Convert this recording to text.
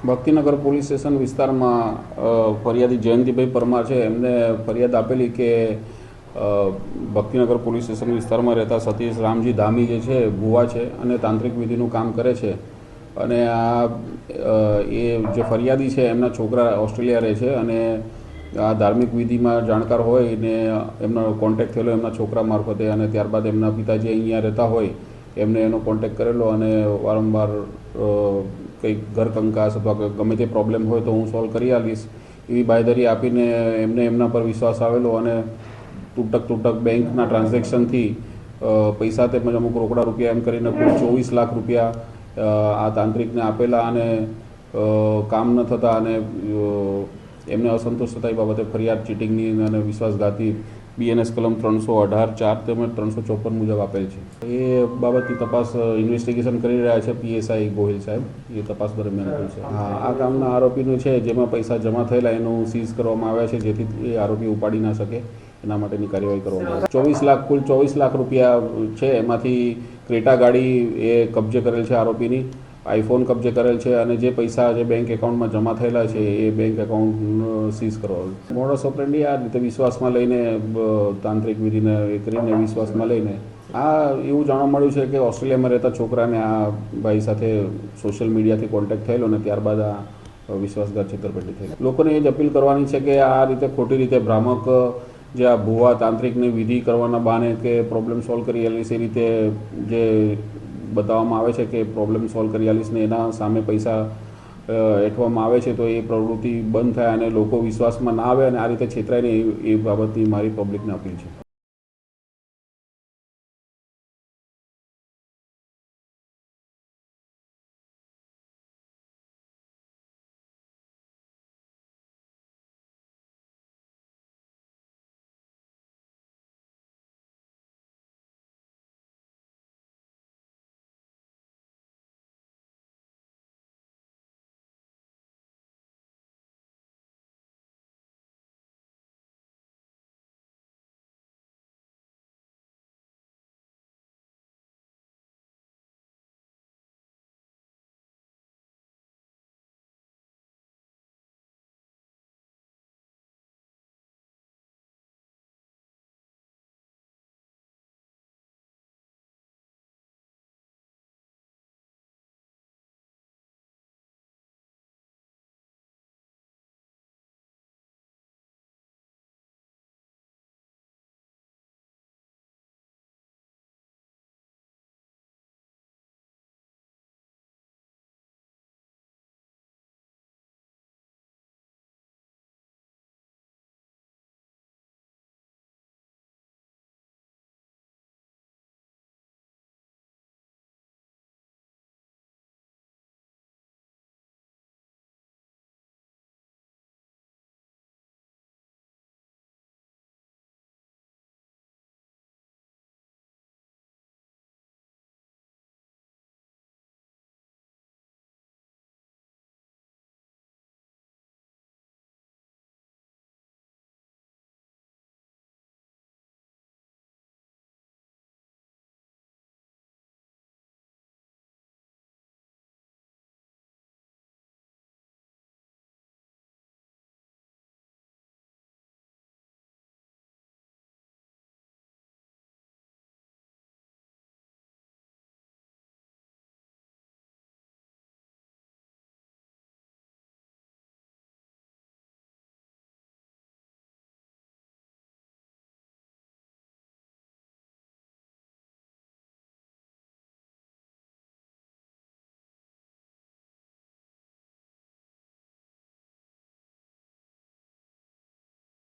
Bhaktinagar police station વિસ્તારમાં ફરિયાદી જયંતિભાઈ પરમાર છે, એમને ફરિયાદ આપેલી કે ભક્તિનગર પોલીસ સ્ટેશન વિસ્તારમાં રહેતા સતીશ રામજી ધામી જે છે ભુવા છે અને તાંત્રિક વિધિનું કામ કરે છે. અને એ જે ફરિયાદી છે એમના છોકરા ઓસ્ટ્રેલિયા રહે છે અને આ ધાર્મિક વિધિમાં જાણકાર હોય ને એમનો કોન્ટેક્ટ થયેલો એમના છોકરા મારફતે, અને ત્યારબાદ એમના પિતાજી અહીંયા રહેતા હોય એમને એનો કોન્ટેક્ટ કરેલો અને વારંવાર કંઈક ઘર કંકાસ અથવા ગમે તે પ્રોબ્લેમ હોય તો હું સોલ્વ કરી આવીશ એવી બાંયધરી આપીને એમને એમના પર વિશ્વાસ આવેલો અને તૂટક બેંકના ટ્રાન્ઝેક્શનથી પૈસા તેમજ અમુક રોકડા રૂપિયા એમ કરીને કુલ 24 લાખ રૂપિયા આ તાંત્રિકને આપેલા અને કામ ન થતાં અને એમને અસંતોષ થતા એ બાબતે ફરિયાદ ચીટિંગની અને વિશ્વાસઘાતી BNS કલમ 318(4) તેમજ 354 મુજબ આપેલ છે. એ બાબતની તપાસ ઇન્વેસ્ટિગેશન કરી રહ્યા છે PSI ગોહિલ સાહેબ, એ તપાસ દરમિયાન છે. આ કામના આરોપીનું છે જેમાં પૈસા જમા થયેલા એનું સીઝ કરવામાં આવ્યા છે જેથી એ આરોપી ઉપાડી ના શકે એના માટેની કાર્યવાહી કરવામાં આવે. 24 લાખ કુલ 24 લાખ રૂપિયા છે, એમાંથી ક્રેટા ગાડી એ કબજે કરેલ છે આરોપીની, આઈફોન કબજે કરેલ છે અને જે પૈસા જે બેંક એકાઉન્ટમાં જમા થયેલા છે એ બેંક એકાઉન્ટ સીઝ કરવાનું. મોડસ ઓપરેન્ડી આ રીતે વિશ્વાસમાં લઈને તાંત્રિક વિધિને એ કરીને વિશ્વાસમાં લઈને એવું જાણવા મળ્યું છે કે ઓસ્ટ્રેલિયામાં રહેતા છોકરાને આ ભાઈ સાથે સોશિયલ મીડિયાથી કોન્ટેક્ટ થયેલો અને ત્યારબાદ આ વિશ્વાસઘાત છેતરપિંડી થઈ. લોકોને એ જ અપીલ કરવાની છે કે આ રીતે ખોટી રીતે ભ્રામક જે આ ભુવા તાંત્રિકની વિધિ કરવાના બહાને કે પ્રોબ્લેમ સોલ્વ કરી આલીશ એ રીતે જે બતાવવામાં આવે છે કે પ્રોબ્લેમ સોલ્વ કરી આલીશ ને એના સામે પૈસા એઠવામાં આવે છે, તો એ પ્રવૃત્તિ બંધ થાય અને લોકો વિશ્વાસમાં ના આવે અને આ રીતે છેતરાય ને એ બાબતની મારી પબ્લિકને અપીલ છે.